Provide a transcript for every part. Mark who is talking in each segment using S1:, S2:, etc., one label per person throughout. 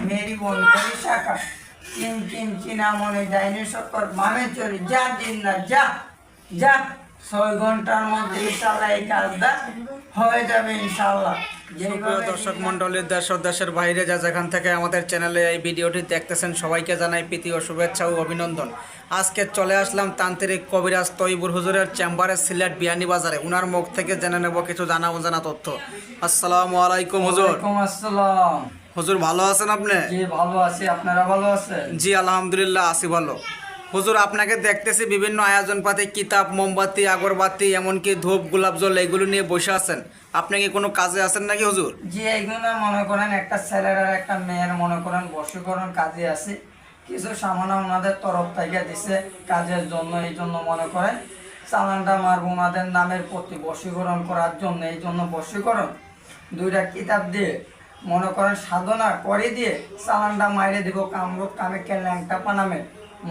S1: Mary বোন Mary শাখা চিন চিন চিনামণি ডাইনি শক্কর মামে চলি যা দিন না যা যা 6 ঘন্টার মধ্যে ইনশাল্লাহ এই কাজটা হয়ে যাবে ইনশাল্লাহ।
S2: সুপ্রিয় দর্শক মণ্ডলী, দেশ ও দেশের বাইরে যা যেখান থেকে আমাদের চ্যানেলে এই ভিডিওটি দেখতেছেন সবাইকে জানাই প্রীতি ও শুভেচ্ছা ও অভিনন্দন। আজকে চলে আসলাম তান্ত্রিক কবিরাজ তৈবুর হুজুরের চেম্বারে সিলেট বিয়ানীবাজারে। উনার মুখ থেকে জেনে নেব কিছু জানা অজানা তথ্য। আসসালামু আলাইকুম হুজুর।
S1: ওয়ালাইকুম আসসালাম।
S2: হুজুর ভালো আছেন আপনি?
S1: জি ভালো আছি, আপনারা ভালো আছেন?
S2: জি আলহামদুলিল্লাহ আছি ভালো। হুজুর আপনাকে দেখতেছি বিভিন্ন আয়োজন পাতি, কিতাব, মোমবাতি, আগরবাতি, এমনকি ধূপ, গোলাপ জল এগুলো নিয়ে বসে আছেন। আপনি কি কোনো কাজে আছেন নাকি হুজুর?
S1: জি এইগুলো মনে করেন একটা ছেলের আর একটা মেয়ের মনে করেন বশীকরণ কাজে আছে, কিছু সামান্য ওনাদের তরফ থেকে দিছে কাজের জন্য, এই জন্য মনে করেন চালানটা মারব ওনাদের নামের প্রতি বশীকরণ করার জন্য। এই জন্য বশীকরণ 2টা কিতাব দিয়ে মনে করেন সাধনা করে দিয়ে চালানটা মাইরে দিব, কামরূপ কামাখ্যা ল্যাংটা পানামে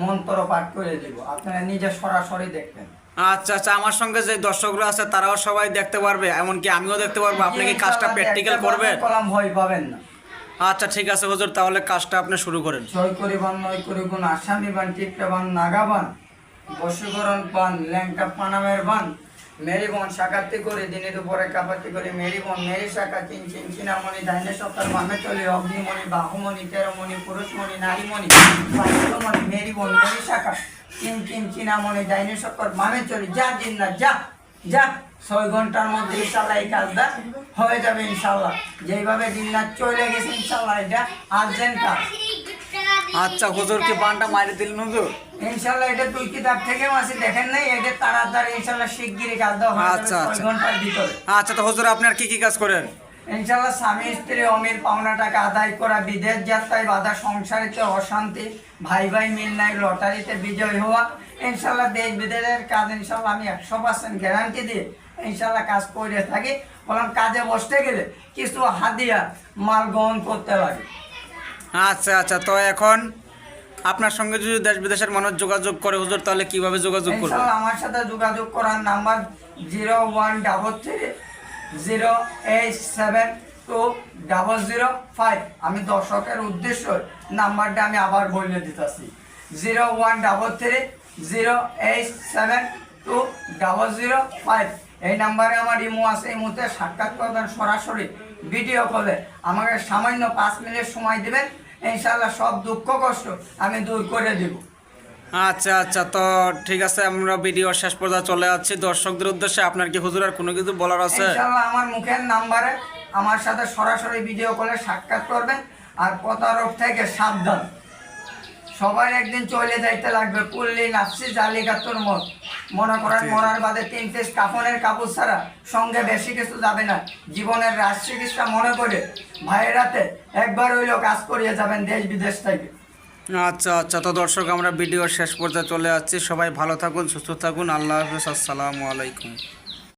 S1: মন্ত্র পাঠ করে দিব, আপনারা নিজে সরাসরি দেখবেন।
S2: আচ্ছা আচ্ছা, আমার সঙ্গে যে দর্শকরা আছে তারাও সবাই দেখতে পারবে, এমনকি আমিও দেখতে পারবো। আপনি কি কাজটা প্র্যাকটিক্যাল করবেন?
S1: কলাম ভয় পাবেন না।
S2: আচ্ছা ঠিক আছে হুজুর, তাহলে কাজটা আপনি শুরু করেন।
S1: ছয় করিবান নয় করিগুণ আসামি বান টিপটা বান নাগাবান বশীকরণ পান ল্যাংটা পানামের বান মেরি বোন শাকাতি করে দিনের উপরে কাপাতি করে মেরি বোন মেরি শাখা চিন চিন চিনামণি ডাইনে সপ্তাহ মামে চলে অগ্নিমণি বাহুমণি তেরোমণি পুরুষমণি নারীমণি পাঁচমণি মেরি বোন মেরি শাখা চিন চিন চিনামণি ডাইনে সপ্তাহ মামে চলে যা দিন না যা যা 6 ঘন্টার মধ্যে ইনশাল্লাহ এই কাজটা হয়ে যাবে ইনশাল্লাহ। যেইভাবে দিন রাত চলে গেছে ইনশাল্লাহ এটা আর্জেন্ট কাজ।
S2: আচ্ছা হুজুর কি বানটা মারি দিলেন হুজুর?
S1: ইনশাল্লাহ এটা 2 কিতাব থেকে মাসি দেখেন নাই, এটা তাড়াতাড়ি ইনশাল্লাহ শিগগিরই কাজ দেওয়া হবে
S2: আচ্ছা,
S1: 6
S2: আচ্ছা।
S1: ঘন্টার ভিতরে।
S2: আচ্ছা তো হুজুর আপনি আর কি কি কাজ করেন?
S1: ইনশাল্লাহ স্বামী স্ত্রী অমিল পাওনা টাকা আদায় করা, বিদেশ যাত্রায় বাধা, সংসারিতে অশান্তি, ভাই ভাই মিল নাই, লটারিতে বিজয় হওয়া, ইনশাল্লাহ দেশ বিদেশের কাজ ইনশাল্লাহ আমি 100% গ্যারান্টি দিয়ে ইনশাল্লাহ কাজ করে থাকি। বললাম কাজে বসতে গেলে কিছু হাদিয়া মাল গ্রহণ করতে লাগে।
S2: আচ্ছা আচ্ছা, তো এখন আপনার সঙ্গে যদি দেশ বিদেশের মানুষ যোগাযোগ করে হুজুর, তাহলে কিভাবে যোগাযোগ করবে?
S1: ইনশাল্লাহ আমার সাথে যোগাযোগ করার নাম্বার 01330872005। আমি দর্শকের উদ্দেশ্য নাম্বারটা আমি আবার বলে দিতেছি 01330872005। এই নাম্বারে আমার ইমো আছে, এই মুহূর্তে সাক্ষাৎ করবেন সরাসরি ভিডিও কলে, আমাকে সামান্য 5 মিনিট সময় দেবেন, ইনশাল্লাহ সব দুঃখ কষ্ট আমি দূর করে দেব।
S2: আচ্ছা আচ্ছা, তো ঠিক আছে, আমরা ভিডিও শেষ পর্যন্ত চলে যাচ্ছি। দর্শকদের উদ্দেশ্যে আপনার কি হুজুর আর কোনো কিছু বলার আছে?
S1: ইনশাআল্লাহ আমার মুখের নাম্বারে আমার সাথে সরাসরি ভিডিও কলে সাক্ষাৎ করবেন। আর প্রতারক থেকে সাবধান, সবাই একদিন চলে যাইতে লাগবে। কুল্লি নাফসি জালিকাতুর মত, মনে করেন মরার বাদে 3 পিস কাফনের কাপড় ছাড়া সঙ্গে বেশি কিছু যাবে না। জীবনের রাজ চিকিৎসা মনে করে ভাইয়েরাতে একবার হইলেও কাজ করিয়ে যাবেন দেশ বিদেশ থেকে।
S2: আচ্ছা আচ্ছা, তো দর্শক আমরা ভিডিও শেষ পর্যন্ত চলে যাচ্ছি। সবাই ভালো থাকুন, সুস্থ থাকুন, আল্লাহ হাফেজ, আসসালামু আলাইকুম।